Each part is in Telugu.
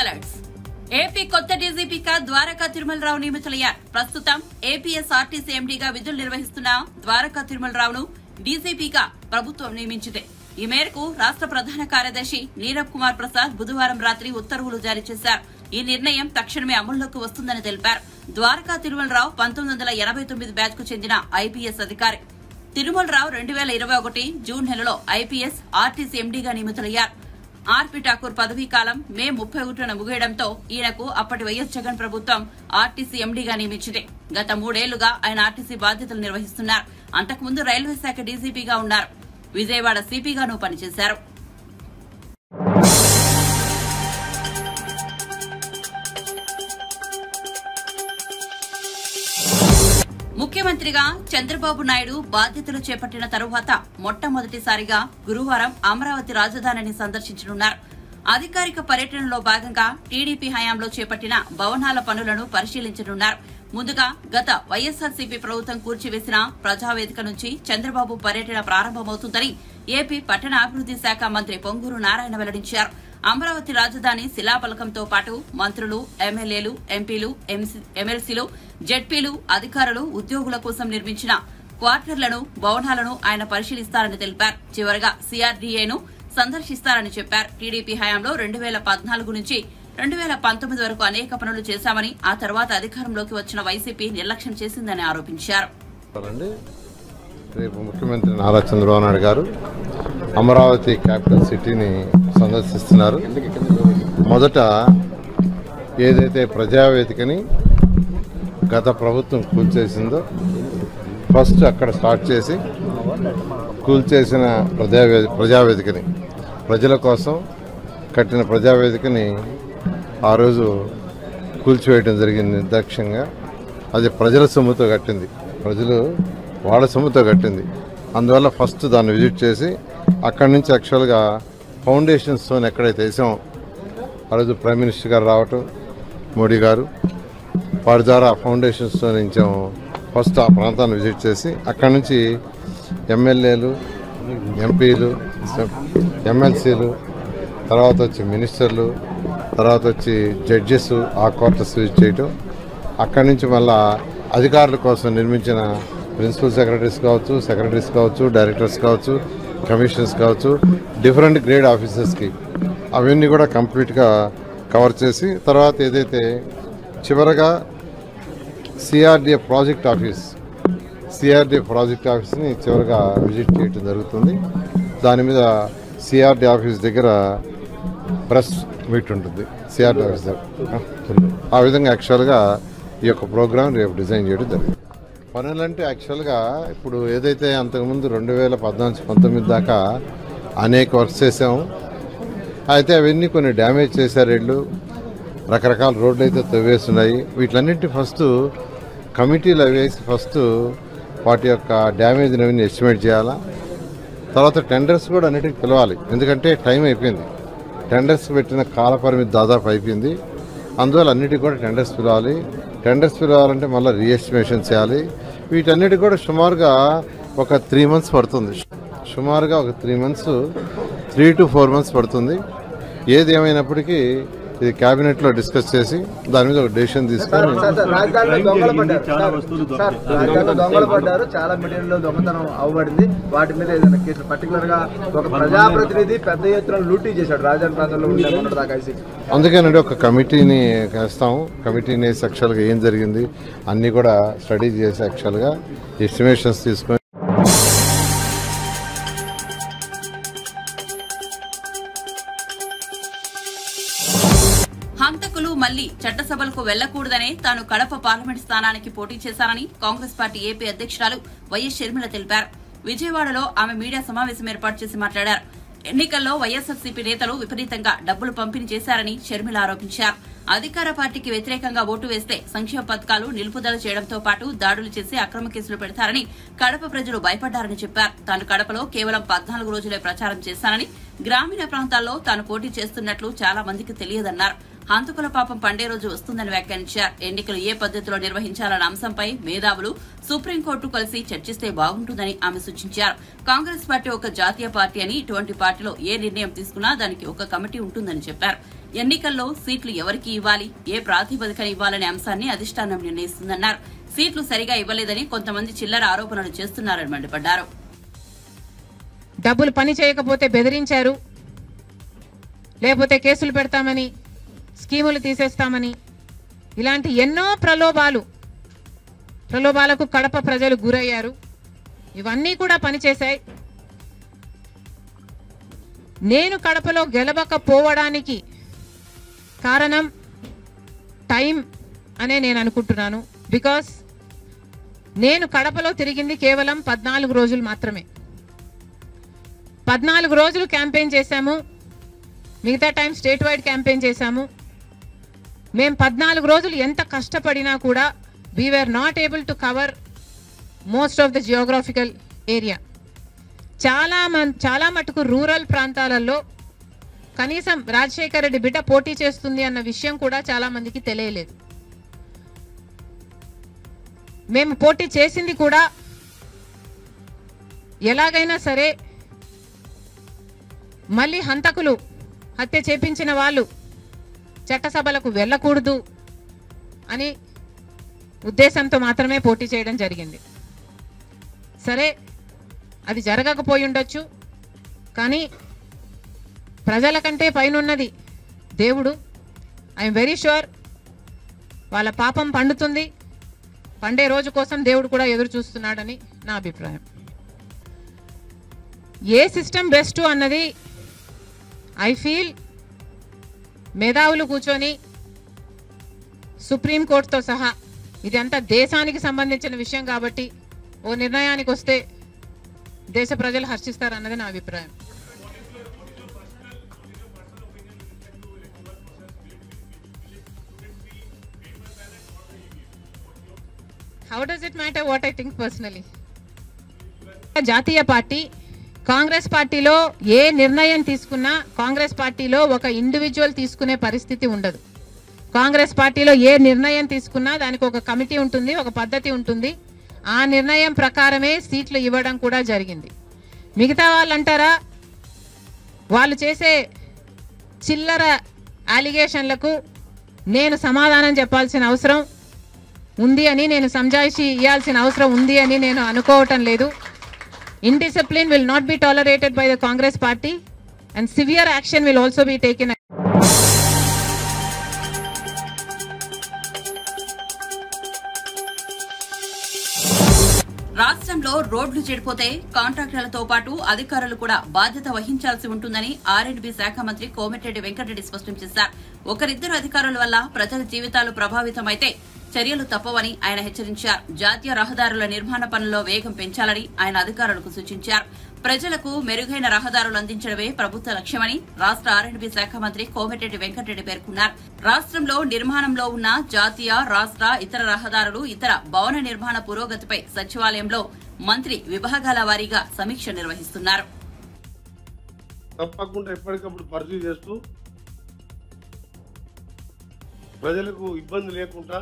News alerts. ఏపీ కొత్త డీజీపీగా ద్వారకా తిరుమలరావు నియమితులయ్యారు. ప్రస్తుతం ఏపీఎస్ఆర్టీసీ ఎండీగా విధులు నిర్వహిస్తున్న ద్వారకా తిరుమలరావును డీజీపీగా ప్రభుత్వం నియమించింది. ఈ మేరకు రాష్ట్ర ప్రధాన కార్యదర్శి నీరబ్ కుమార్ ప్రసాద్ బుధవారం రాత్రి ఉత్తర్వులు జారీ చేశారు. ఈ నిర్ణయం తక్షణమే అమల్లోకి వస్తుందని తెలిపారు. ద్వారకా తిరుమలరావు 1989 బ్యాచ్ కు చెందిన ఐపీఎస్ అధికారి. తిరుమలరావు 2021 జూన్ నెలలో ఐపీఎస్ ఆర్టీసీ ఎండీగా నియమితులయ్యారు. ఆర్పీ ఠాకూర్ పదవీ కాలం మే 31న ముగియడంతో ఈయనకు అప్పటి వైఎస్ జగన్ ప్రభుత్వం ఆర్టీసీ ఎండీగా నియమించింది. గత 3 ఏళ్లుగా ఆయన ఆర్టీసీ బాధ్యతలు నిర్వహిస్తున్నారు. అంతకుముందు రైల్వే శాఖ డీజీపీగా ఉన్నారు. విజయవాడ సిపిగానూ పనిచేశారు. ముఖ్యమంత్రిగా చంద్రబాబు నాయుడు బాధ్యతలు చేపట్టిన తరువాత మొట్టమొదటిసారిగా గురువారం అమరావతి రాజధానిని సందర్శించనున్నారు. అధికారిక పర్యటనలో భాగంగా టీడీపీ హయాంలో చేపట్టిన భవనాల పనులను పరిశీలించనున్నారు. ముందుగా గత వైఎస్సార్సీపీ ప్రభుత్వం కూర్చివేసిన ప్రజావేదిక నుంచి చంద్రబాబు పర్యటన ప్రారంభమవుతుందని ఏపీ పట్టణాభివృద్ది శాఖ మంత్రి పొంగూరు నారాయణ వెల్లడించారు. అమరావతి రాజధాని శిలాఫలకంతో పాటు మంత్రులు, ఎమ్మెల్యేలు, ఎంపీలు, ఎమ్మెల్సీలు, జెడ్పీలు, అధికారులు, ఉద్యోగుల కోసం నిర్మించిన క్వార్టర్లను, భవనాలను ఆయన పరిశీలిస్తారని తెలిపారు. చివరగా సీఆర్డీఏను సందర్శిస్తారని చెప్పారు. టీడీపీ హయాంలో 2014 నుంచి 2019 వరకు అనేక పనులు చేశామని, ఆ తర్వాత అధికారంలోకి వచ్చిన వైసీపీ నిర్లక్ష్యం చేసిందని ఆరోపించారు. రేపు ముఖ్యమంత్రి నారా చంద్రబాబు నాయుడు గారు అమరావతి క్యాపిటల్ సిటీని సందర్శిస్తున్నారు. మొదట ఏదైతే ప్రజావేదికని గత ప్రభుత్వం కూల్చేసిందో ఫస్ట్ అక్కడ స్టార్ట్ చేసి కూల్చేసిన ప్రజావేదికని, ప్రజల కోసం కట్టిన ప్రజావేదికని ఆ రోజు కూల్చివేయడం జరిగింది నిర్దాక్ష్యంగా. అది ప్రజల సొమ్ముతో కట్టింది, ప్రజలు వాళ్ళ సొమ్ముతో కట్టింది. అందువల్ల ఫస్ట్ దాన్ని విజిట్ చేసి అక్కడి నుంచి యాక్చువల్గా ఫౌండేషన్ స్టోన్ ఎక్కడైతే వేసామో ఆ రోజు ప్రైమ్ మినిస్టర్ గారు రావటం, మోడీ గారు వారి ద్వారా ఫౌండేషన్ స్టోన్ ఇచ్చాము. ఫస్ట్ ఆ ప్రాంతాన్ని విజిట్ చేసి అక్కడి నుంచి ఎమ్మెల్యేలు, ఎంపీలు, ఎమ్మెల్సీలు, తర్వాత వచ్చి మినిస్టర్లు, తర్వాత వచ్చి జడ్జెస్ ఆ క్వార్టర్స్ విజిట్ చేయటం. అక్కడి నుంచి మళ్ళా అధికారుల కోసం నిర్మించిన ప్రిన్సిపల్ సెక్రటరీస్ కావచ్చు, డైరెక్టర్స్ కావచ్చు, కమిషనర్స్ కావచ్చు, డిఫరెంట్ గ్రేడ్ ఆఫీసర్స్కి అవన్నీ కూడా కంప్లీట్గా కవర్ చేసి తర్వాత ఏదైతే చివరగా సిఆర్డీఏ ప్రాజెక్ట్ ఆఫీస్ని చివరగా విజిట్ చేయడం జరుగుతుంది. దాని మీద సిఆర్డీ ఆఫీస్ దగ్గర ప్రెస్ మీట్ ఉంటుంది. సిఆర్డీ ఆఫీస్ దగ్గర ఆ విధంగా యాక్చువల్గా ఈ యొక్క ప్రోగ్రాం రేపు డిజైన్ చేయడం జరిగింది. పనులంటే యాక్చువల్గా ఇప్పుడు ఏదైతే అంతకుముందు 2014-19 దాకా అనేక వర్క్స్ చేసాము. అయితే అవన్నీ కొన్ని డ్యామేజ్ చేశారు. వీళ్ళు రకరకాల రోడ్లు అయితే తవ్వేస్తున్నాయి. వీటిలన్నింటినీ ఫస్ట్ కమిటీలు వేసి ఫస్ట్ వాటి యొక్క డ్యామేజ్ అవన్నీ ఎస్టిమేట్ చేయాలా. తర్వాత టెండర్స్ కూడా అన్నిటికీ పిలవాలి, ఎందుకంటే టైం అయిపోయింది. టెండర్స్ పెట్టిన కాల పరిమితి దాదాపు అయిపోయింది. అందువల్ల అన్నిటికీ కూడా టెండర్స్ పిలవాలి. టెండర్స్ పిలవాలంటే మళ్ళీ రీఎస్టిమేషన్ చేయాలి. వీటన్నిటికీ కూడా సుమారుగా ఒక 3 months పడుతుంది. సుమారుగా ఒక 3 to 4 months పడుతుంది. ఏది ఏమైనప్పటికీ ఇది క్యాబినెట్లో డిస్కస్ చేసి దాని మీద ఒక డెసిషన్ తీసుకొని దొంగలు పడ్డారు, చాలా మెటీరియల్ దొంగతనం అవ్వబడింది. వాటి మీద ఏదైనా కేసు పర్టికులర్ గా ఒక ప్రజాప్రతినిధి పెద్ద ఎత్తున లూటీ చేశాడు రాజధాని ప్రాంతంలో ఉండే దాకా. అందుకేనండి ఒక కమిటీని వేస్తాము. కమిటీని వేసి యాక్చువల్గా ఏం జరిగింది అన్నీ కూడా స్టడీ చేసి యాక్చువల్గా ఎస్టిమేషన్స్ తీసుకొని హంతకులు మళ్లీ చట్టసభలకు వెళ్లకూడదనే తాను కడప పార్లమెంట్ స్థానానికి పోటీ చేశానని కాంగ్రెస్ పార్టీ ఏపీ అధ్యక్షురాలు వైఎస్ షర్మిల తెలిపారు. విజయవాడలో ఆమె మీడియా సమావేశం ఏర్పాటు చేసి మాట్లాడారు. ఎన్నికల్లో వైఎస్సార్సీపీ నేతలు విపరీతంగా డబ్బులు పంపిణీ చేశారని షర్మిల ఆరోపించారు. అధికార పార్టీకి వ్యతిరేకంగా ఓటు వేస్తే సంక్షేమ పథకాలు నిలుపుదల చేయడంతో పాటు దాడులు చేసి అక్రమ కేసులు పెడతారని కడప ప్రజలు భయపడ్డారని చెప్పారు. తాను కడపలో కేవలం 14 రోజులే ప్రచారం చేశానని, గ్రామీణ ప్రాంతాల్లో తాను పోటీ చేస్తున్నట్లు చాలా మందికి తెలియదన్నారు. హంతకుల పాపం పండే రోజు వస్తుందని వ్యాఖ్యానించారు. ఎన్నికలు ఏ పద్దతిలో నిర్వహించాలన్న అంశంపై మేధావులు సుప్రీంకోర్టు కలిసి చర్చిస్తే బాగుంటుందని ఆమె సూచించారు. కాంగ్రెస్ పార్టీ ఒక జాతీయ పార్టీ అని, ఇటువంటి పార్టీలో ఏ నిర్ణయం తీసుకున్నా దానికి ఒక కమిటీ ఉంటుందని చెప్పారు. ఎన్నికల్లో సీట్లు ఎవరికి ఇవ్వాలి, ఏ ప్రాతిపదికన ఇవ్వాలనే అంశాన్ని అధిష్టానం నిర్ణయిస్తుందన్నారు. సీట్లు సరిగా ఇవ్వలేదని కొంతమంది చిల్లర ఆరోపణలు చేస్తున్నారని మండిపడ్డారు. డబ్బులు పని చేయకపోతే బెదిరించారు, లేకపోతే కేసులు పెడతామని, స్కీములు తీసేస్తామని, ఇలాంటి ఎన్నో ప్రలోభాలకు కడప ప్రజలు గురయ్యారు. ఇవన్నీ కూడా పనిచేశాయి. నేను కడపలో గెలవకపోవడానికి కారణం టైం అనే నేను అనుకుంటున్నాను. బికాస్ నేను కడపలో తిరిగింది కేవలం 14 రోజులు మాత్రమే. 14 రోజులు క్యాంపెయిన్ చేశాము. మిగతా టైం స్టేట్ వైడ్ క్యాంపెయిన్ చేశాము. మేము 14 రోజులు ఎంత కష్టపడినా కూడా we were not able to cover most of the geographical area. చాలా మటుకు రూరల్ ప్రాంతాలలో కనీసం రాజశేఖర రెడ్డి బిడ్డ పోటీ చేస్తుంది అన్న విషయం కూడా చాలా మందికి తెలియలేదు. మేము పోటీ చేసింది కూడా ఎలాగైనా సరే మళ్ళీ హంతకులు హత్య చేపించిన వాళ్ళు చట్టసభలకు వెళ్ళకూడదు అని ఉద్దేశంతో మాత్రమే పోటీ చేయడం జరిగింది. సరే, అది జరగకపోయి ఉండొచ్చు, కానీ ప్రజల కంటే పైనున్నది దేవుడు. ఐఎమ్ వెరీ ష్యూర్ వాళ్ళ పాపం పండుతుంది. పండే రోజు కోసం దేవుడు కూడా ఎదురు చూస్తున్నాడని నా అభిప్రాయం. ఏ సిస్టమ్ బెస్ట్ అన్నది ఐ ఫీల్ మేధావులు కూర్చొని సుప్రీంకోర్టుతో సహా, ఇది అంతా దేశానికి సంబంధించిన విషయం కాబట్టి ఓ నిర్ణయానికి వస్తే దేశ ప్రజలు హర్షిస్తారన్నది నా అభిప్రాయం. How does it matter what I think personally? జాతీయ పార్టీ కాంగ్రెస్ పార్టీలో ఏ నిర్ణయం తీసుకున్నా కాంగ్రెస్ పార్టీలో ఒక ఇండివిజువల్ తీసుకునే పరిస్థితి ఉండదు. కాంగ్రెస్ పార్టీలో ఏ నిర్ణయం తీసుకున్నా దానికి ఒక కమిటీ ఉంటుంది, ఒక పద్ధతి ఉంటుంది. ఆ నిర్ణయం ప్రకారమే సీట్లు ఇవ్వడం కూడా జరిగింది. మిగతా వాళ్ళు అంటారా, వాళ్ళు చేసే చిల్లర అలిగేషన్లకు నేను సమాధానం చెప్పాల్సిన అవసరం ఉంది అని, నేను సంజాయిషి ఇవ్వాల్సిన అవసరం ఉంది అని నేను అనుకోవటం లేదు. Indiscipline will not be tolerated by the Congress party and severe action will also be taken. రాష్ట్రంలో రోడ్లు చెడిపోతే కాంట్రాక్టర్లతో పాటు అధికారులు కూడా బాధ్యత వహించాల్సి ఉంటుందని ఆర్ఎండ్బి శాఖ మంత్రి కోమటిరెడ్డి వెంకటరెడ్డి స్పష్టం చేశారు. ఒకరిద్దరు అధికారుల వల్ల ప్రజల జీవితాలు ప్రభావితమైతే చర్యలు తప్పవని ఆయన హెచ్చరించారు. జాతీయ రహదారుల నిర్మాణ పనుల్లో వేగం పెంచాలని ఆయన అధికారులకు సూచించారు. ప్రజలకు మెరుగైన రహదారులు అందించడమే ప్రభుత్వ లక్ష్యమని రాష్ట్ర ఆర్ఎండ్బి శాఖ మంత్రి కోమటిరెడ్డి వెంకటరెడ్డి పేర్కొన్నారు. రాష్ట్రంలో నిర్మాణంలో ఉన్న జాతీయ, రాష్ట్ర, ఇతర రహదారులు, ఇతర భవన నిర్మాణ పురోగతిపై సచివాలయంలో మంత్రి విభాగాల వారీగా సమీక్ష నిర్వహిస్తున్నారు. తప్పకుండా ఎప్పటికప్పుడు పరిశీలి చేస్తూ ప్రజలకు ఇబ్బంది లేకుండా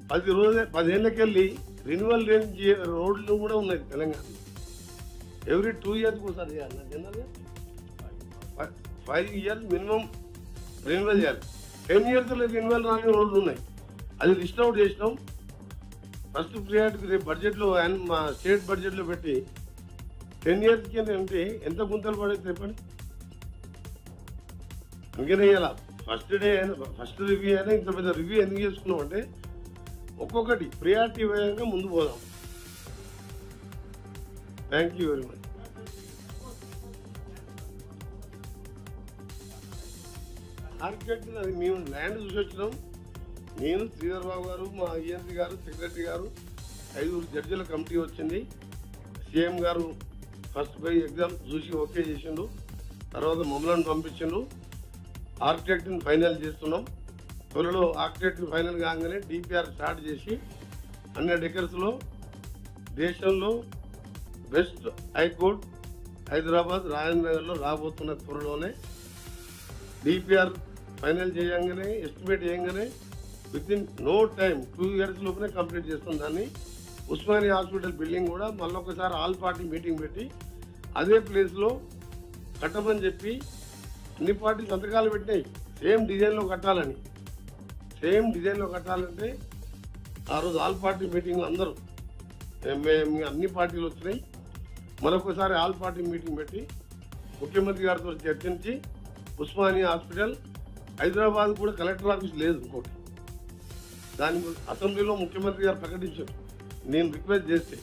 10 ఏళ్లకెళ్ళి రెన్యువల్ రేంజ్ రోడ్లు కూడా ఉన్నాయి తెలంగాణ. ఎవ్రీ 2 years ఒకసారి చేయాలి. జనరల్గా 5 years మినిమం రెన్యువల్ చేయాలి. 10 years రెన్యువల్ రాని రోడ్లు ఉన్నాయి. అది లిస్ట్ అవుట్ చేసినాం. ఫస్ట్ ప్రియారిటీ రేపు బడ్జెట్లో, మా స్టేట్ బడ్జెట్లో పెట్టి 10 yearsకి అంటే ఎంత గుంతలు పడేది చెప్పండి. అందుకనే ఇలా ఫస్ట్ రివ్యూ అయినా ఇంత పెద్ద రివ్యూ ఎందుకు చేసుకున్నాం అంటే ఒక్కొక్కటి ప్రియారిటీ వేయంగా ముందు పోదాం. Thank you very much. Architect అది మేము ల్యాండ్ చూసి వచ్చినాం. నేను, శ్రీధర్ బాబు గారు, మా ఈఎన్సీ గారు, సెక్రటరీ గారు, 5 జడ్జిల కమిటీ వచ్చింది. సీఎం గారు ఫస్ట్ బై ఎగ్జామ్ చూసి ఓకే చేసిండు. తర్వాత మమ్మల్ని పంపించిండు. ఆర్కిటెక్ట్ని ఫైనల్ చేస్తున్నాం. త్వరలో ఆర్కిటెక్ట్ని ఫైనల్ కాగానే డిపిఆర్ స్టార్ట్ చేసి 100 acres దేశంలో బెస్ట్ హైకోర్ట్ హైదరాబాద్ రాజేంద్రనగర్లో రాబోతున్న త్వరలోనే. డిపిఆర్ ఫైనల్ చేయగానే, ఎస్టిమేట్ చేయగానే వితిన్ నో టైం 2 years లోపలే కంప్లీట్ చేస్తాం దాన్ని. ఉస్మానియా హాస్పిటల్ బిల్డింగ్ కూడా మళ్ళొకసారి ఆల్ పార్టీ మీటింగ్ పెట్టి అదే ప్లేస్లో కట్టమని చెప్పి అన్ని పార్టీ సంతకాలు పెట్టినాయి. సేమ్ డిజైన్లో కట్టాలని. సేమ్ డిజైన్లో కట్టాలంటే ఆ రోజు ఆల్ పార్టీ మీటింగ్లో అందరూ అన్ని పార్టీలు వచ్చినాయి. మరొకసారి ఆల్ పార్టీ మీటింగ్ పెట్టి ముఖ్యమంత్రి గారితో చర్చించి ఉస్మానియా హాస్పిటల్, హైదరాబాద్ కూడా కలెక్టర్ ఆఫీస్ లేదు ఇంకోటి, దాని అసెంబ్లీలో ముఖ్యమంత్రి గారు ప్రకటించారు. నేను రిక్వెస్ట్ చేస్తే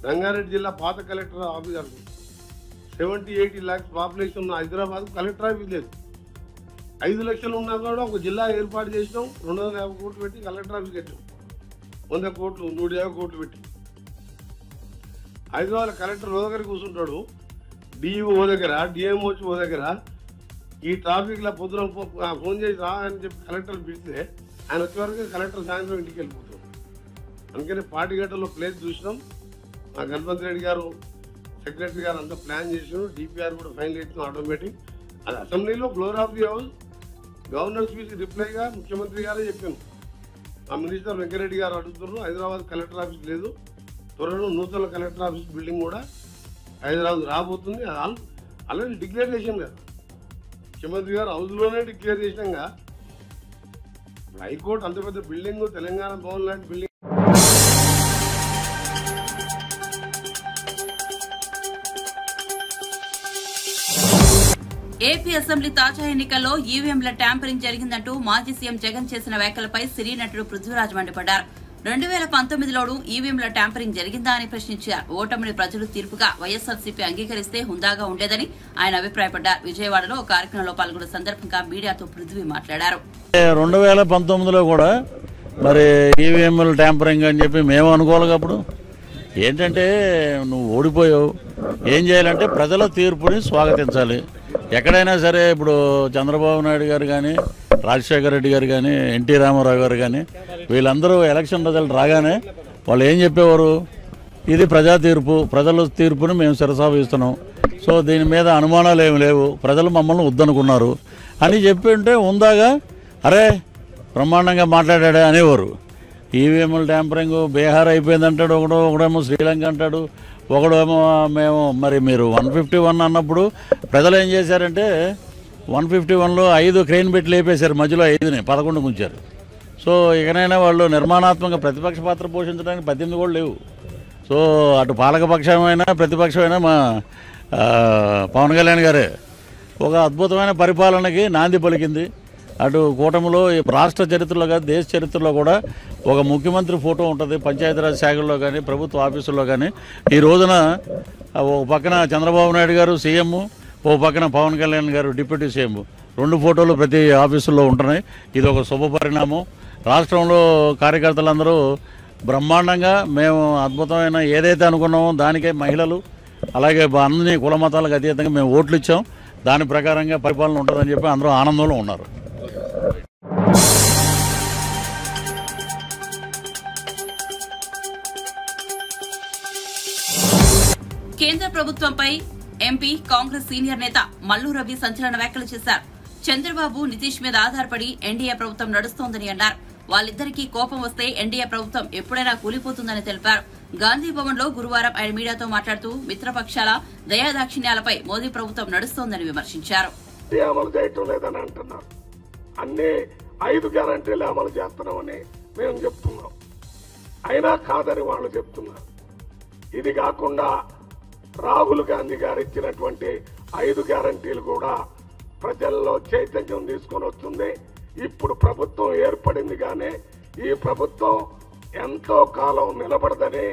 రంగారెడ్డి జిల్లా పాత కలెక్టర్ ఆఫీస్ 70-80 lakhs పాపులేషన్ ఉన్న హైదరాబాద్ కలెక్టర్ ఆఫీస్ లేదు. 5 లక్షలు ఉన్నా కూడా ఒక జిల్లా ఏర్పాటు చేసినాం. 250 కోట్లు పెట్టి కలెక్టర్ ఆఫీస్ కట్టాం. 100 కోట్లు 150 కోట్లు పెట్టి హైదరాబాద్ కలెక్టర్ ఓ దగ్గర కూర్చుంటాడు, డిఈఓ దగ్గర, డిఎంఓ దగ్గర. ఈ ట్రాఫిక్లో పొద్దున ఫోన్ చేసి రా అని చెప్పి కలెక్టర్ పిలిస్తే ఆయన వచ్చే వరకు కలెక్టర్ సాయంత్రం ఇంటికి వెళ్ళిపోతాడు. అందుకని పాటిగట్టలో ప్లేస్ చూసినాం. మా గణపతి రెడ్డి గారు సెక్రటరీ గారు అంతా ప్లాన్ చేసినారు. డిపిఆర్ కూడా ఫైనల్ చేసినాం ఆటోమేటిక్. అది అసెంబ్లీలో floor of the house governor speech రిప్లైగా ముఖ్యమంత్రి గారే చెప్పాను. ఆ మినిస్టర్ వెంకరెడ్డి గారు అడుగుతున్నారు, హైదరాబాద్ కలెక్టర్ ఆఫీస్ లేదు, త్వరలో నూతన కలెక్టర్ ఆఫీస్ బిల్డింగ్ కూడా హైదరాబాద్ రాబోతుంది. అలాగే డిక్లేర్ చేసాం కదా ముఖ్యమంత్రి గారు, హౌస్లోనే డిక్లేర్ చేసినాక. హైకోర్టు అంత పెద్ద బిల్డింగ్, తెలంగాణ భవన్ లాంటి బిల్డింగ్. ఏపీ అసెంబ్లీ తాజా ఎన్నికల్లో ఈవీఎంల ట్యాంపరింగ్ జరిగిందంటూ మాజీ సీఎం జగన్ చేసిన వ్యాఖ్యలపై సినీ నటుడు పృథ్వీరాజ్ మండిపడ్డారు. 2019లోనూ ఈవీఎంల ట్యాంపరింగ్ జరిగిందా అని ప్రశ్నించారు. ఓటమిని ప్రజలు తీర్పుగా వైఎస్ఆర్సీపీ అంగీకరిస్తే హుందాగా ఉండేదని ఆయన అభిప్రాయపడ్డారు. విజయవాడలో ఒక కార్యక్రమంలో పాల్గొన్న సందర్భంగా మీడియాతో పృథ్వీ మాట్లాడారు. 2019లో కూడా మరి ఈవీఎంల ట్యాంపరింగ్ అని చెప్పి మేము అనుకోవాలి. అప్పుడు ఏంటంటే నువ్వు ఓడిపోయావు, ఏం చేయాలంటే ప్రజల తీర్పుని స్వాగతించాలి. ఎక్కడైనా సరే ఇప్పుడు చంద్రబాబు నాయుడు గారు కానీ, రాజశేఖర రెడ్డి గారు కానీ, ఎన్టీ రామారావు గారు కానీ వీళ్ళందరూ ఎలక్షన్ రిజల్ట్ రాగానే వాళ్ళు ఏం చెప్పేవారు, ఇది ప్రజా తీర్పు, ప్రజల తీర్పుని మేము శిరసావహిస్తున్నాం, సో దీని మీద అనుమానాలు ఏమి లేవు, ప్రజలు మమ్మల్ని వద్దనుకున్నారు అని చెప్పి ఉంటే ఉందాగా అరే బ్రహ్మాండంగా మాట్లాడాడే అనేవారు. ఈవీఎంల ట్యాంపరింగ్ బీహార్ అయిపోయిందంటాడు ఒకడేమో శ్రీలంక అంటాడు, ఒకడేమో మేము మరి మీరు 151 అన్నప్పుడు ప్రజలు ఏం చేశారంటే 151లో 5 క్రెయిన్ పెట్టి లేపేశారు, మధ్యలో 5ని 11 ముంచారు. సో ఇకనైనా వాళ్ళు నిర్మాణాత్మక ప్రతిపక్ష పాత్ర పోషించడానికి 18 కూడా లేవు. సో అటు పాలకపక్షమైనా ప్రతిపక్షమైనా మా పవన్ కళ్యాణ్ గారే ఒక అద్భుతమైన పరిపాలనకి నాంది పలికింది. అటు కూటమిలో రాష్ట్ర చరిత్రలో కానీ దేశ చరిత్రలో కూడా ఒక ముఖ్యమంత్రి ఫోటో ఉంటుంది పంచాయతీరాజ్ శాఖల్లో కానీ ప్రభుత్వ ఆఫీసుల్లో కానీ. ఈ రోజున ఒక పక్కన చంద్రబాబు నాయుడు గారు సీఎం, ఓ పక్కన పవన్ కళ్యాణ్ గారు డిప్యూటీ సీఎం, 2 ఫోటోలు ప్రతి ఆఫీసుల్లో ఉంటున్నాయి. ఇది ఒక శుభ పరిణామం. రాష్ట్రంలో కార్యకర్తలందరూ బ్రహ్మాండంగా మేము అద్భుతమైన ఏదైతే అనుకున్నామో దానికే మహిళలు అలాగే అన్ని కుల మతాలకు అతీతంగా మేము ఓట్లు ఇచ్చాం, దాని ప్రకారంగా పరిపాలన ఉంటుందని చెప్పి అందరూ ఆనందంలో ఉన్నారు. కేంద్ర ప్రభుత్వంపై ఎంపీ కాంగ్రెస్ సీనియర్ నేత మల్లు రవి సంచలన వ్యాఖ్యలు చేశారు. చంద్రబాబు నితీష్ మీద ఆధారపడి ఎన్డీఏ ప్రభుత్వం నడుస్తోందని అన్నారు. వాళ్ళిద్దరికీ కోపం వస్తే ఎన్డీఏ ప్రభుత్వం ఎప్పుడైనా కూలిపోతుందని తెలిపారు. గాంధీ భవన్ లో గురువారం ఆయన మీడియాతో మాట్లాడుతూ మిత్రపక్షాల దయాదాక్షిణ్యాలపై మోదీ ప్రభుత్వం నడుస్తోందని విమర్శించారు. అన్ని 5 గ్యారంటీలు అమలు చేస్తున్నామని మేము చెప్తున్నాం, అయినా కాదని వాళ్ళు చెప్తున్నారు. ఇది కాకుండా రాహుల్ గాంధీ గారు ఇచ్చినటువంటి 5 గ్యారంటీలు కూడా ప్రజల్లో చైతన్యం తీసుకొని వస్తుంది. ఇప్పుడు ప్రభుత్వం ఏర్పడింది కానీ ఈ ప్రభుత్వం ఎంతో కాలం నిలబడదని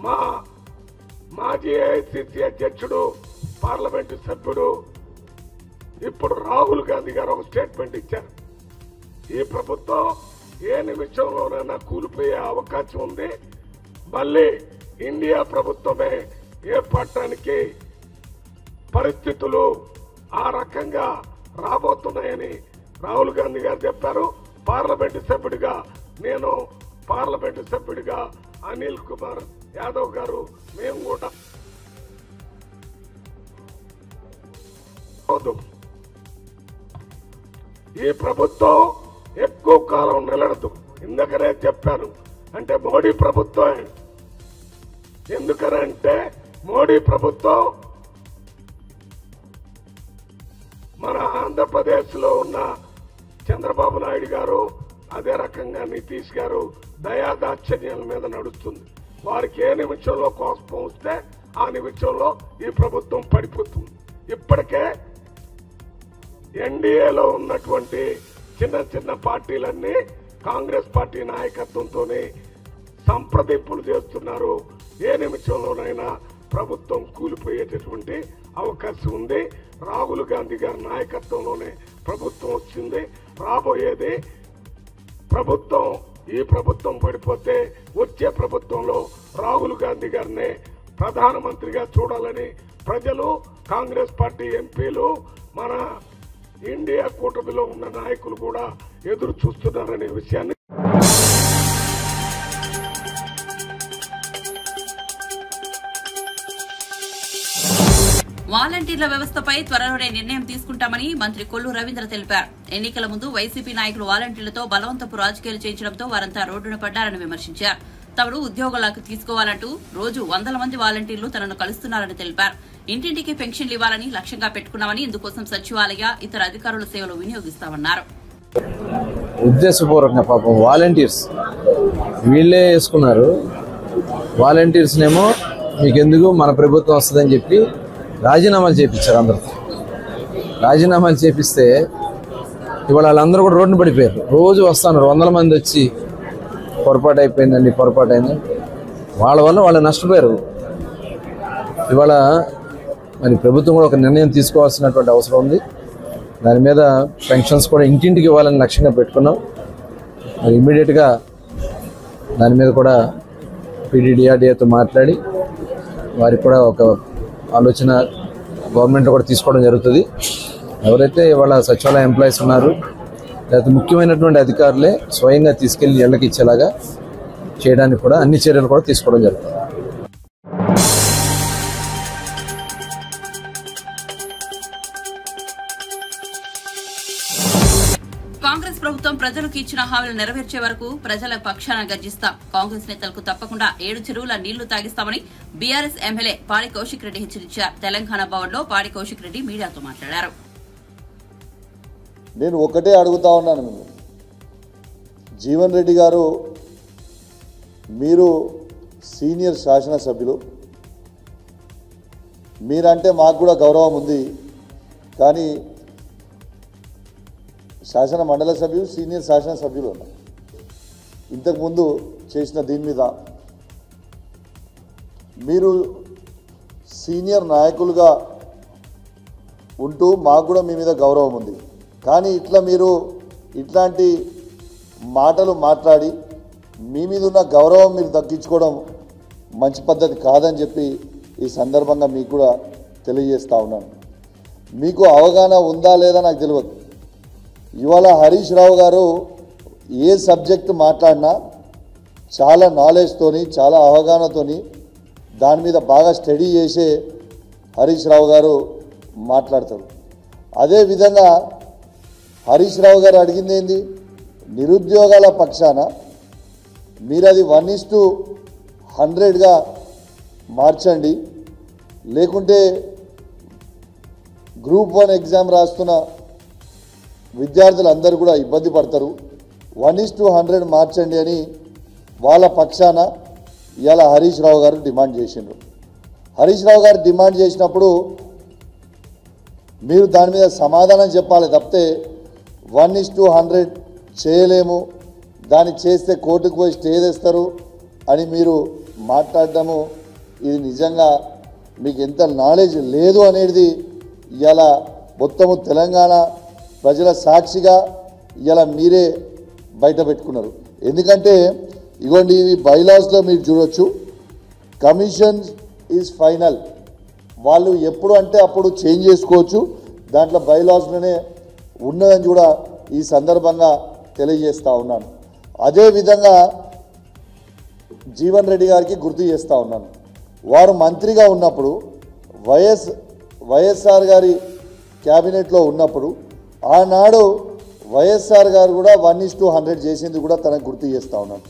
మా మాజీ ఏఐసిసి అధ్యక్షుడు పార్లమెంటు సభ్యుడు ఇప్పుడు రాహుల్ గాంధీ గారు ఒక స్టేట్మెంట్ ఇచ్చారు. ఈ ప్రభుత్వం ఏ నిమిషంలోనైనా కూలిపోయే అవకాశం ఉంది, మళ్ళీ ఇండియా ప్రభుత్వమే ఏర్పడటానికి పరిస్థితులు ఆ రకంగా రాబోతున్నాయని రాహుల్ గాంధీ గారు చెప్పారు. పార్లమెంటు సభ్యుడిగా నేను, పార్లమెంటు సభ్యుడిగా అనిల్ కుమార్ యాదవ్ గారు మేము కూడా ఈ ప్రభుత్వం ఎక్కువ కాలం నిలడదు. ఇందుకనే చెప్పాను, అంటే మోడీ ప్రభుత్వం. ఎందుకనంటే మోడీ ప్రభుత్వం మన ఆంధ్రప్రదేశ్లో ఉన్న చంద్రబాబు నాయుడు గారు అదే రకంగా నితీష్ గారు దయాదాక్షర్యాల మీద నడుస్తుంది. వారికి ఏ నిమిషంలో కోపం వస్తే ఆ నిమిషంలో ఈ ప్రభుత్వం పడిపోతుంది. ఇప్పటికే ఎన్డీఏలో ఉన్నటువంటి చిన్న చిన్న పార్టీలన్నీ కాంగ్రెస్ పార్టీ నాయకత్వంతోనే సంప్రదింపులు చేస్తున్నారు. ఏ నిమిషంలోనైనా ప్రభుత్వం కూలిపోయేటటువంటి అవకాశం ఉంది. రాహుల్ గాంధీ గారి నాయకత్వంలోనే ప్రభుత్వం వచ్చింది. రాబోయేది ప్రభుత్వం, ఈ ప్రభుత్వం పడిపోతే వచ్చే ప్రభుత్వంలో రాహుల్ గాంధీ గారిని ప్రధానమంత్రిగా చూడాలని ప్రజలు, కాంగ్రెస్ పార్టీ ఎంపీలు, మన ఇండియా కూటమిలో ఉన్న నాయకులు కూడా ఎదురు చూస్తున్నారనే విషయాన్ని వాలంటీర్ల వ్యవస్థపై త్వరలోనే నిర్ణయం తీసుకుంటామని మంత్రి కొల్లు రవీంద్ర తెలిపారు. ఎన్నికల ముందు వైసీపీ నాయకులు వాలంటీర్లతో బలవంతపు రాజకీయాలు చేయించడంతో వారంతా రోడ్డున పడ్డారని విమర్శించారు. తమను ఉద్యోగులకు తీసుకోవాలంటూ రోజు 100 మంది వాలంటీర్లు తనను కలుస్తున్నారని తెలిపారు. ఇంటింటికి పెన్షన్లు ఇవ్వాలని లక్ష్యంగా పెట్టుకున్నామని, ఇందుకోసం సచివాలయ, ఇతర అధికారుల సేవలు వినియోగిస్తామన్నారు. ఉద్దేశపూర్వకంగా పాపం వాలంటీర్స్ వీళ్ళే వేసుకున్నారు. వాలంటీర్స్నేమో మీకెందుకు మన ప్రభుత్వం వస్తుందని చెప్పి రాజీనామాలు చేయించారు. అందరూ రాజీనామాలు చేపిస్తే ఇవాళ వాళ్ళందరూ కూడా రోడ్డున పడిపోయారు. రోజు వస్తున్నారు 100 మంది వచ్చి పొరపాటు అయిపోయిందండి, పొరపాటు అయింది, వాళ్ళ వల్ల వాళ్ళు నష్టపోయారు. ఇవాళ మరి ప్రభుత్వం కూడా ఒక నిర్ణయం తీసుకోవాల్సినటువంటి అవసరం ఉంది. దాని మీద పెన్షన్స్ కూడా ఇంటింటికి ఇవ్వాలని లక్ష్యంగా పెట్టుకున్నాం. మరి ఇమ్మీడియట్గా దాని మీద కూడా పీడీడీఆర్డీఏతో మాట్లాడి వారికి కూడా ఒక ఆలోచన గవర్నమెంట్ కూడా తీసుకోవడం జరుగుతుంది. ఎవరైతే ఇవాళ సచివాలయ ఎంప్లాయీస్ ఉన్నారు, లేకపోతే ముఖ్యమైనటువంటి అధికారులే స్వయంగా తీసుకెళ్లి ఇళ్లకి ఇచ్చేలాగా చేయడానికి కూడా అన్ని చర్యలు కూడా తీసుకోవడం జరుగుతుంది. కాంగ్రెస్ ప్రభుత్వం ప్రజలకు ఇచ్చిన హామీలు నెరవేర్చే వరకు ప్రజల పక్షాన గర్జిస్తాం. కాంగ్రెస్ నేతలకు తప్పకుండా 7 చెరువుల నీళ్లు తాగిస్తామని బీఆర్ఎస్ ఎమ్మెల్యే పాడి కౌశిక్ రెడ్డి హెచ్చరించారు. తెలంగాణ భవన్లో పాడి కౌశిక్ రెడ్డి మీడియాతో మాట్లాడారు. నేను ఒకటే అడుగుతా ఉన్నాను, జీవన్ రెడ్డి గారు, మీరు సీనియర్ శాసనసభ్యులు, మీరంటే మాకు కూడా గౌరవం ఉంది. కానీ శాసన మండలి సభ్యులు, సీనియర్ శాసనసభ్యులు ఉన్నారు. ఇంతకుముందు చేసిన దీని మీద మీరు సీనియర్ నాయకులుగా ఉంటూ మాకు కూడా మీ మీద గౌరవం ఉంది. కానీ మీరు ఇట్లాంటి మాటలు మాట్లాడి మీ మీద ఉన్న గౌరవం మీరు దక్కించుకోవడం మంచి పద్ధతి కాదని చెప్పి ఈ సందర్భంగా మీకు కూడా తెలియజేస్తూ ఉన్నాను. మీకు అవగాహన ఉందా లేదా నాకు తెలియదు. ఇవాళ హరీష్ రావు గారు ఏ సబ్జెక్టు మాట్లాడినా చాలా నాలెడ్జ్తోని, చాలా అవగాహనతోని దాని మీద బాగా స్టడీ చేసే హరీష్ రావు గారు మాట్లాడతారు. అదేవిధంగా హరీష్ రావు గారు అడిగింది ఏంది, నిరుద్యోగాల పక్షాన మీరు అది 1:100గా మార్చండి, లేకుంటే గ్రూప్ 1 ఎగ్జామ్ రాస్తున్న విద్యార్థులందరూ కూడా ఇబ్బంది పడతారు, 1:100 మార్చండి అని వాళ్ళ పక్షాన ఇవాళ హరీష్ రావు గారు డిమాండ్ చేసిండ్రు. హరీష్ రావు గారు డిమాండ్ చేసినప్పుడు మీరు దాని మీద సమాధానం చెప్పాలి తప్పితే 1:100 చేయలేము, దాన్ని చేస్తే కోర్టుకు పోయి స్టే తెస్తారు అని మీరు మాట్లాడడము, ఇది నిజంగా మీకు ఎంత నాలెడ్జ్ లేదు అనేది ఇవాళ మొత్తము తెలంగాణ ప్రజల సాక్షిగా ఇవాళ మీరే బయట పెట్టుకున్నారు. ఎందుకంటే ఇగోండి, ఇవి బైలాస్లో మీరు చూడొచ్చు, కమిషన్ ఈజ్ ఫైనల్, వాళ్ళు ఎప్పుడు అంటే అప్పుడు చేంజ్ చేసుకోవచ్చు, దాంట్లో బైలాస్లోనే ఉన్నదని కూడా ఈ సందర్భంగా తెలియజేస్తూ ఉన్నాను. అదేవిధంగా జీవన్ రెడ్డి గారికి గుర్తు చేస్తూ ఉన్నాను, వారు మంత్రిగా ఉన్నప్పుడు వైఎస్ఆర్ గారి క్యాబినెట్లో ఉన్నప్పుడు ఆనాడు వైఎస్ఆర్ గారు కూడా 1:100 చేసింది కూడా తనకు గుర్తు చేస్తూ ఉన్నాను.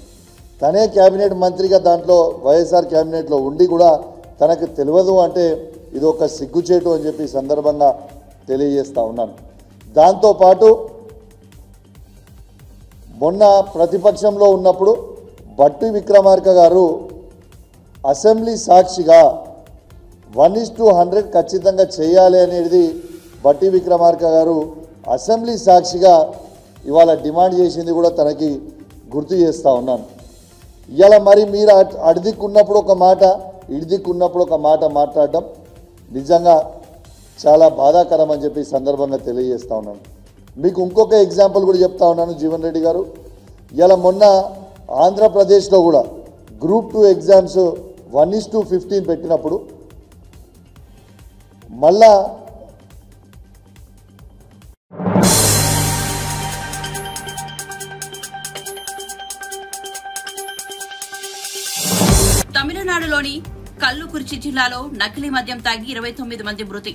తనే క్యాబినెట్ మంత్రిగా దాంట్లో వైఎస్ఆర్ క్యాబినెట్లో ఉండి కూడా తనకు తెలియదు అంటే ఇది ఒక సిగ్గుచేటు అని చెప్పి సందర్భంగా తెలియజేస్తూ ఉన్నాను. దాంతోపాటు మొన్న ప్రతిపక్షంలో ఉన్నప్పుడు బట్టి విక్రమార్క గారు అసెంబ్లీ సాక్షిగా 1:100 ఖచ్చితంగా చేయాలి అనేది బట్టి విక్రమార్క గారు అసెంబ్లీ సాక్షిగా ఇవాళ డిమాండ్ చేసింది కూడా తనకి గుర్తు చేస్తూ ఉన్నాను. ఇవాళ మరి మీరు అడిదిక్కున్నప్పుడు ఒక మాట, ఇడిదిక్కున్నప్పుడు ఒక మాట మాట్లాడడం నిజంగా చాలా బాధాకరం అని చెప్పి సందర్భంగా తెలియజేస్తూ ఉన్నాను. మీకు ఇంకొక ఎగ్జాంపుల్ కూడా చెప్తా ఉన్నాను జీవన్ రెడ్డి గారు. ఇలా మొన్న ఆంధ్రప్రదేశ్లో కూడా గ్రూప్ 2 ఎగ్జామ్స్ 1:15 పెట్టినప్పుడు మళ్ళా తమిళనాడులోని కల్లుకుర్చి జిల్లాలో నకిలీ మద్యం తాగి 29 మంది మృతి,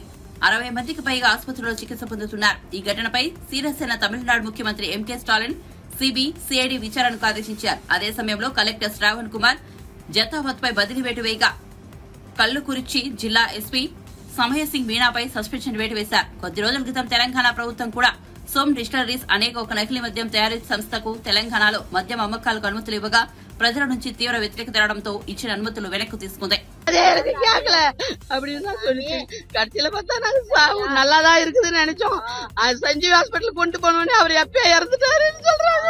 60 మందికి పైగా ఆసుపత్రిలో చికిత్స పొందుతున్నారు. ఈ ఘటనపై సీరియస్ అయిన తమిళనాడు ముఖ్యమంత్రి ఎంకే స్టాలిన్ సిబి సిఐడి విచారణకు ఆదేశించారు. అదే సమయంలో కలెక్టర్ శ్రావణ్ కుమార్ జతావత్ పై బదిలీ వేటు వేయగా కల్లుకుర్చి జిల్లా ఎస్పీ సమయసింగ్ మీనాపై సస్పెన్షన్ వేటు వేశారు. కొద్ది రోజుల క్రితం తెలంగాణ ప్రభుత్వం కూడా సోమ్ డిస్టిలరీస్ అనేక ఒక నకిలీ మద్యం తయారీ సంస్థకు తెలంగాణలో మద్యం అమ్మకాలకు అనుమతులు ఇవ్వగా ప్రజల నుంచి తీవ్ర వ్యతిరేకత రావడంతో ఇచ్చిన అనుమతులు వెనక్కు తీసుకుంది. அப்படின்னு தான் சொல்லிச்சு. கடைசியில பார்த்தா நாங்க சாவு நல்லாதான் இருக்குதுன்னு நினைச்சோம். சஞ்சீவ் ஹாஸ்பிட்டல் கொண்டு போனோடனே அவர் எப்ப இறந்துட்டாருன்னு சொல்றாங்க.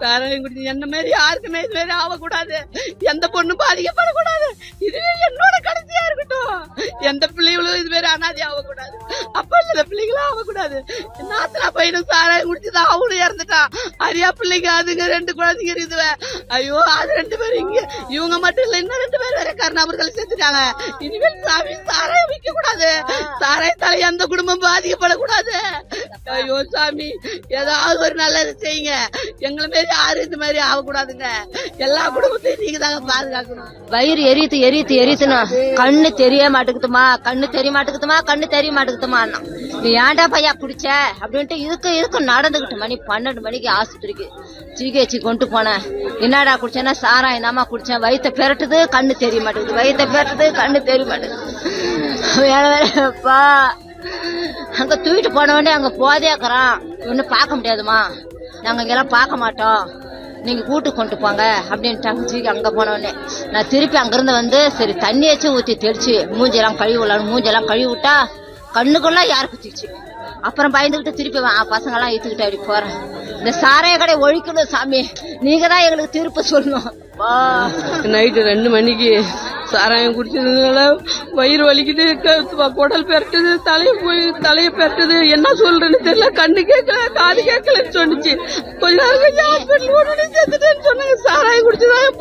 சாராயம் குடிச்சு என்ன மாதிரி யாருக்குமே இது மாதிரி ஆகக்கூடாது, எந்த பொண்ணும் பாதிக்கப்படக்கூடாது, இதுவே என்னோட கடைசியா இருக்கட்டும். எந்த பிள்ளைகளும் இது மாதிரி அனாதி ஆகக்கூடாது, அப்ப சில பிள்ளைகளும் ஆகக்கூடாது. நாத்தனா பையனும் சாராயம் குடிச்சுதான் அவனும் இறந்துட்டான். அரியா பிள்ளைங்க அதுங்க 2 குழந்தைங்க இருக்குதுவே. ஐயோ அது 2 பேரும் இங்க, இவங்க மட்டும் இல்ல, இன்னும் 2 பேர் வேற கருணாபுரத்தில் செத்துட்டாங்க. இனிமேல் சாமி சாராயம் விற்க கூடாது, சாராயத்தால எந்த குடும்பம் பாதிக்கப்படக்கூடாது. ஐயோ சாமி ஏதாவது ஒரு நல்லது செய்யுங்க, எங்களை மாரி யாரும் இந்த மாதிரி ஆகக்கூடாதுங்க. எல்லா குடும்பத்தையும் நீங்க தாங்க பாதுகாக்கணும். வயிறு எரியுதுன்னா கண்ணு தெரிய மாட்டேங்குதுமா, கண்ணு தெரிய மாட்டேங்குதுமா. நீ ஏன்டா பையா குடிச்ச அப்படின்ட்டு இதுக்கு நடந்துகிட்டு மணி 12 மணிக்கு ஆஸ்பத்திரிக்கு ஜிஹெச் கொண்டு போனேன். என்னடா குடிச்சேன்னா சாராயம் தாமா குடிச்சேன், வயிற்ற பெரட்டுது கண்ணு தெரிய மாட்டேங்குது. வேறப்பா அங்க தூக்கிட்டு போன உடனே அங்க போதேக்குறான், ஒன்னும் பார்க்க முடியாதுமா, நாங்க இங்கெல்லாம் பார்க்க மாட்டோம், நீங்க கூட்டு கொண்டு போங்க அப்படின்ட்டாங்க. அங்க போன உடனே நான் திருப்பி அங்கிருந்து வந்து சரி தண்ணியாச்சும் ஊத்தி தெளிச்சு மூஞ்செல்லாம் கழுவி விட்டா கண்ணுக்குள்ள யாரு குத்திச்சு. அப்புறம் பயந்துகிட்டு திருப்பி பசங்க எல்லாம் இழுத்துக்கிட்டு அப்படி போறேன். இந்த சாராய கடை ஒழிக்கணும் சாமி, நீங்க தான் எங்களுக்கு தீர்ப்பு சொல்லணும். நைட்டு 2 மணிக்கு சாராயம் குடிச்சதுனால வயிறு வலிக்குது, குடல் பெரட்டுது, தலையை பெரட்டுது, என்ன சொல்றேன்னு தெரியல, கண்ணு கேட்கல காது கேட்கலன்னு சொன்னிச்சு. கொஞ்ச நேரம் ஹாஸ்பிட்டல் சேர்த்துட்டேன்னு சொன்னாங்க. சாராயம் குடிச்சுதான்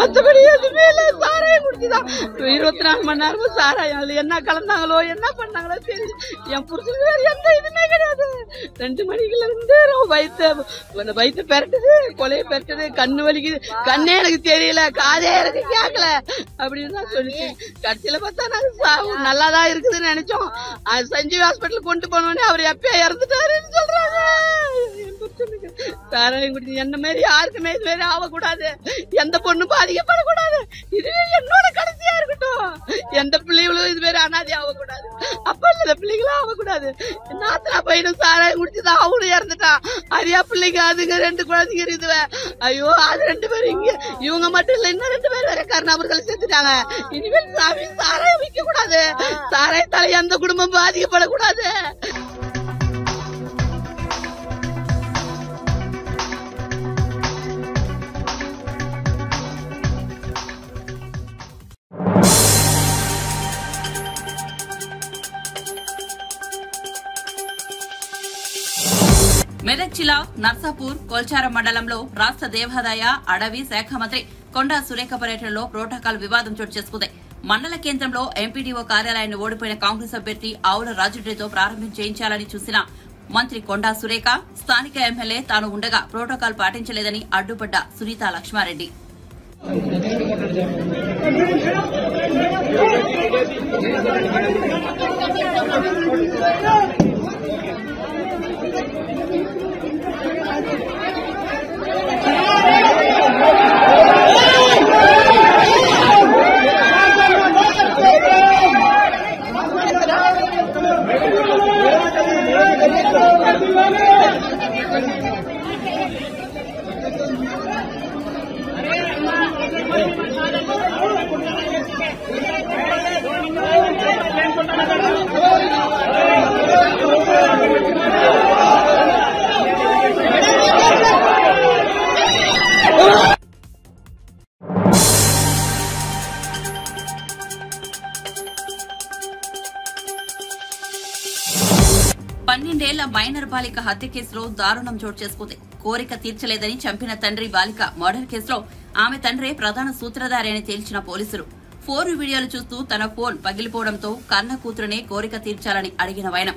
மற்றபடி எதுவுமே இல்ல, சாராயம் குடிச்சுதான் 24 மணி நேரமும் சாராயம். அதுல என்ன கலந்தாங்களோ என்ன பண்ணாங்களோ தெரியும். என் புருஷன் வேற எந்த இதுமே கிடையாது. 2 மணிக்குல இருந்து வயிற்று பெரட்டுது, கொலையை பெரட்டுது, கண்ணு வலிக்குது, கண்ணே எனக்கு தெரியல, காதே எனக்கு கேட்கல அப்படின்னு தான் சொல்லிச்சு. கடைசியில பார்த்தா நாங்க சாவு நல்லாதான் இருக்குதுன்னு நினைச்சோம். சஞ்சீவ் ஹாஸ்பிட்டல் கொண்டு போனோடனே அவர் எப்ப இறந்துட்டாருன்னு சொல்றாங்க. சாராயம் குடிச்சு என்ன மாதிரி யாருக்குமே இது மாதிரி ஆகக்கூடாது, எந்த பொண்ணும் பாதிக்கப்படக்கூடாது, இதுவே என்னோட கடைசியா இருக்கட்டும். எந்த பிள்ளைகளும் இது மாதிரி அனாதி ஆகக்கூடாது, அப்ப சில பிள்ளைகளும் ஆகக்கூடாது. நாத்தனா பையனும் சாராயம் குடிச்சுதான் அவனும் இறந்துட்டான். அரியா பிள்ளைங்க அதுங்க 2 குழந்தைங்க இருக்குதுவே. ஐயோ அது 2 பேரும் இங்க, இவங்க மட்டும் இல்ல, இன்னும் 2 பேர் வேற கருணாபுரத்தில் செத்துட்டாங்க. இனிமேல் சாமி சாராயம் விற்க கூடாது, சாராயத்தால எந்த குடும்பம் பாதிக்கப்படக்கூடாது. మెదక్ జిల్లా నర్సాపూర్ కొల్చారం మండలంలో రాష్ట్ర దేవాదాయ అడవి శాఖ మంత్రి కొండా సురేఖ పర్యటనలో ప్రోటోకాల్ వివాదం చోటు చేసుకుంది. మండల కేంద్రంలో ఎంపీడీఓ కార్యాలయాన్ని ఓడిపోయిన కాంగ్రెస్ అభ్యర్థి ఆవుల రాజురెడ్డితో ప్రారంభం చేయించాలని చూసిన మంత్రి కొండా సురేఖ స్థానిక ఎమ్మెల్యే తాను ఉండగా ప్రోటోకాల్ పాటించలేదని అడ్డుపడ్డ సునీత లక్ష్మారెడ్డి. పన్నెండేళ్ల మైనర్ బాలిక హత్య కేసులో దారుణం చోటు చేసుకుంది. కోరిక తీర్చలేదని చంపిన తండ్రి బాలిక మర్డర్ కేసులో ఆమె తండ్రే ప్రధాన సూత్రధారి అని తేల్చిన పోలీసులు ఫోన్ వీడియోలు చూస్తూ తన ఫోన్ పగిలిపోవడంతో కన్న కూతురునే కోరిక తీర్చాలని అడిగిన వైనం.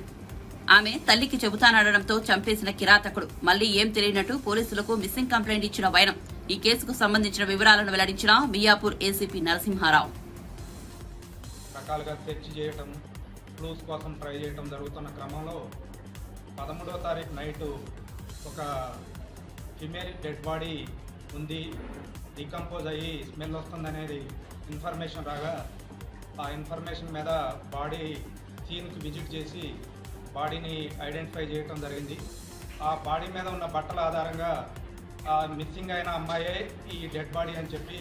ఆమె తల్లికి చెబుతానడంతో చంపేసిన కిరాతకుడు మళ్లీ ఏం తెలియనట్టు పోలీసులకు మిస్సింగ్ కంప్లైంట్ ఇచ్చిన వైనం. ఈ కేసుకు సంబంధించిన వివరాలను వెల్లడించిన మియాపూర్ ఏసీపీ నరసింహారావు. రకాలుగా సెర్చ్ చేయటం, క్లూస్ కోసం ట్రై చేయటం జరుగుతున్న క్రమంలో 13వ తారీఖు నైటు ఒక ఫిమేల్ డెడ్ బాడీ ఉంది, డికంపోజ్ అయ్యి స్మెల్ వస్తుందనేది ఇన్ఫర్మేషన్ రాగా ఆ ఇన్ఫర్మేషన్ మీద బాడీ సీన్కి విజిట్ చేసి బాడీని ఐడెంటిఫై చేయటం జరిగింది. ఆ బాడీ మీద ఉన్న బట్టల ఆధారంగా ఆ మిస్సింగ్ అయిన అమ్మాయే ఈ డెడ్ బాడీ అని చెప్పి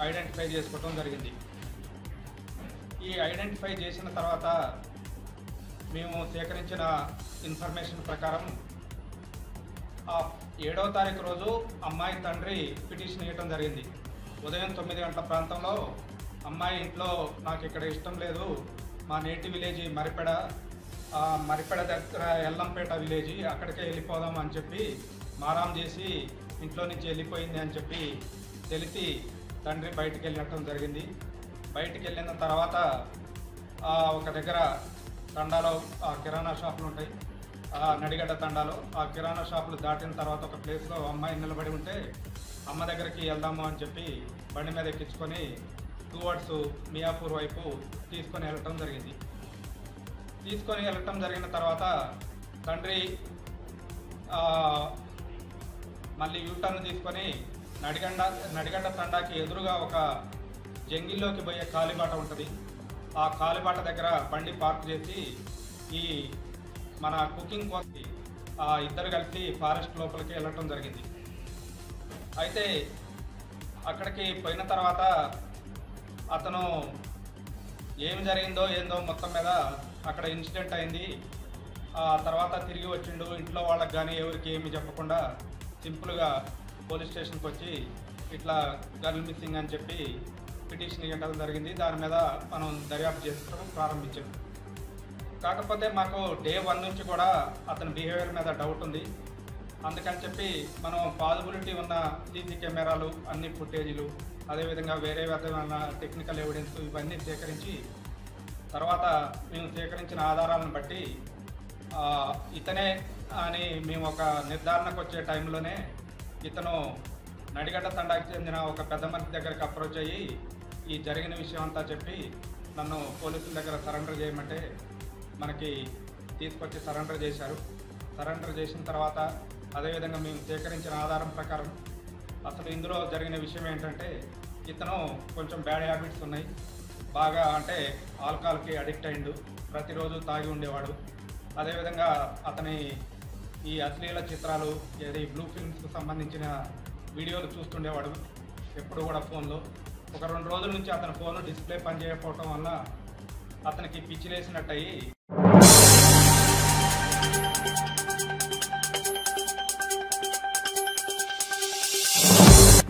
ఐడెంటిఫై చేసుకోవటం జరిగింది. ఈ ఐడెంటిఫై చేసిన తర్వాత మేము సేకరించిన ఇన్ఫర్మేషన్ ప్రకారం ఆ 7వ తారీఖు రోజు అమ్మాయి తండ్రి పిటిషన్ ఇవ్వటం జరిగింది. ఉదయం 9 గంటల ప్రాంతంలో అమ్మాయి ఇంట్లో నాకు ఇక్కడ ఇష్టం లేదు, మా నేటివ్ విలేజ్ మరిపెడ దగ్గర ఎల్లంపేట విలేజ్, అక్కడికే వెళ్ళిపోదాం అని చెప్పి మారాం చేసి ఇంట్లో నుంచి వెళ్ళిపోయింది అని చెప్పి తెలిసి తండ్రి బయటికి వెళ్ళటం జరిగింది. బయటికి వెళ్ళిన తర్వాత ఒక దగ్గర తండాలో కిరాణా షాపులు ఉంటాయి, నడిగడ్డ తండాలో ఆ కిరాణా షాపులు దాటిన తర్వాత ఒక ప్లేస్లో అమ్మాయి నిలబడి ఉంటే అమ్మ దగ్గరికి వెళ్దాము అని చెప్పి బండి మీద ఎక్కించుకొని టువర్డ్స్ మియాపూర్ వైపు తీసుకొని వెళ్ళటం జరిగింది. తీసుకొని వెళ్ళటం జరిగిన తర్వాత తండ్రి మళ్ళీ యూటర్న్ తీసుకొని నడిగడ్డ తండాకి ఎదురుగా ఒక జంగిల్లోకి పోయే కాలిబాట ఉంటుంది. ఆ కాలిబాట దగ్గర బండి పార్క్ చేసి ఈ మన కుకింగ్ కోసం ఇద్దరు కలిసి ఫారెస్ట్ లోపలికి వెళ్ళటం జరిగింది. అయితే అక్కడికి పోయిన తర్వాత అతను ఏమి జరిగిందో ఏందో మొత్తం మీద అక్కడ ఇన్సిడెంట్ అయింది. ఆ తర్వాత తిరిగి వచ్చిండు, ఇంట్లో వాళ్ళకి కానీ ఎవరికి ఏమి చెప్పకుండా సింపుల్గా పోలీస్ స్టేషన్కి వచ్చి ఇట్లా గర్ల్ మిస్సింగ్ అని చెప్పి పిటిషన్ ఇవ్వడం జరిగింది. దాని మీద మనం దర్యాప్తు చేసుకోవడం ప్రారంభించాం. కాకపోతే మాకు డే 1 నుంచి కూడా అతని బిహేవియర్ మీద డౌట్ ఉంది. అందుకని చెప్పి మనం పాజిబిలిటీ ఉన్న సీసీ కెమెరాలు, అన్ని ఫుటేజీలు, అదేవిధంగా వేరే విధమైన టెక్నికల్ ఎవిడెన్స్ ఇవన్నీ సేకరించి తర్వాత మేము సేకరించిన ఆధారాలను బట్టి ఇతనే అని మేము ఒక నిర్ధారణకు వచ్చే టైంలోనే ఇతను నడిగడ్డ తండాకి చెందిన ఒక పెద్ద మనిషి దగ్గరికి అప్రోచ్ అయ్యి ఈ జరిగిన విషయం అంతా చెప్పి నన్ను పోలీసుల దగ్గర సరెండర్ చేయమంటే మనకి తీసుకొచ్చి సరెండర్ చేశారు. సరెండర్ చేసిన తర్వాత అదేవిధంగా మేము సేకరించిన ఆధారం ప్రకారం అసలు ఇందులో జరిగిన విషయం ఏంటంటే ఇతను కొంచెం బ్యాడ్ హ్యాబిట్స్ ఉన్నాయి. బాగా అంటే ఆల్కహాల్కి అడిక్ట్ అయిండు, ప్రతిరోజు తాగి ఉండేవాడు. అదేవిధంగా అతని ఈ అశ్లీల చిత్రాలు, ఏది బ్లూ ఫిల్మ్స్కి సంబంధించిన వీడియోలు చూస్తుండేవాడు ఎప్పుడు కూడా ఫోన్లో. ఒక 2 రోజుల నుంచి అతని ఫోన్ డిస్ప్లే పనిచేయకపోవటం వల్ల అతనికి పిచ్చిలేసినట్టు అయ్యి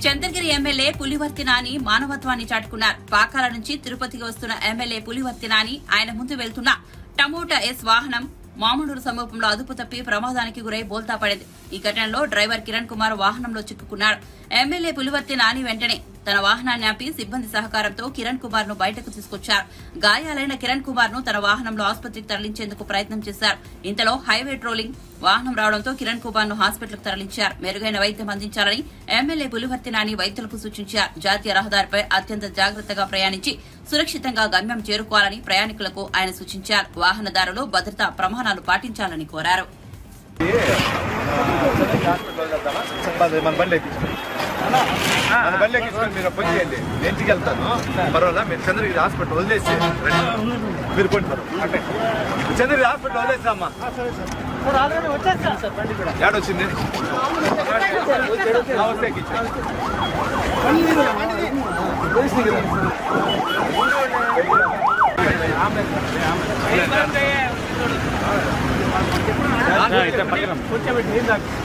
చంద్రగిరి ఎమ్మెల్యే పులివర్తి నాని మానవత్వాన్ని చాటుకున్నారు. పాకాల నుంచి తిరుపతికి వస్తున్న ఎమ్మెల్యే పులివర్తి నాని ఆయన ముందు వెళ్తున్న టమోటా ఎస్ వాహనం మామూలు సమీపంలో అదుపు తప్పి ప్రమాదానికి గురై బోల్తా పడింది. ఈ ఘటనలో డ్రైవర్ కిరణ్ కుమార్ వాహనంలో చిక్కుకున్నాడు. ఎమ్మెల్యే పులివర్తి నాని వెంటనే తన వాహనాన్ని ఆపి సిబ్బంది సహకారంతో కిరణ్ కుమార్ ను బయటకు తీసుకొచ్చారు. గాయాలైన కిరణ్ కుమార్ ను తన వాహనంలో ఆసుపత్రికి తరలించేందుకు ప్రయత్నం చేశారు. ఇంతలో హైవే ట్రోలింగ్ వాహనం రావడంతో కిరణ్ కుమార్ ను హాస్పిటల్కు తరలించారు. మెరుగైన వైద్యం అందించాలని ఎమ్మెల్యే పులివర్తి నాని వైద్యులకు సూచించారు. జాతీయ రహదారిపై అత్యంత జాగ్రత్తగా ప్రయాణించి సురక్షితంగా గమ్యం చేరుకోవాలని ప్రయాణికులకు ఆయన సూచించారు. వాహనదారులు భద్రతా ప్రమాణాలు పాటించాలని కోరారు. మీరు పని చేయండి, నేను ఇంటికి వెళ్తాను. పర్వాలా, మీరు చంద్రగిరి హాస్పిటల్ వదిలేసి మీరు కొంటారు అంటే చంద్రగిరి హాస్పిటల్ వదిలేసామ్మా. ఏడొచ్చింది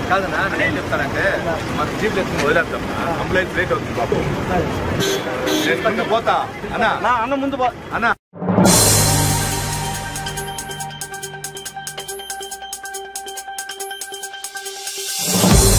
కాదన్నా నేను చెప్తానంటే మాకు జీప్ ఎత్తుకుని వదిలేస్తాం అంబులెన్స్ లేట్ అవుతుంది బాబు. నేను పోతా అన్న ముందు అన్న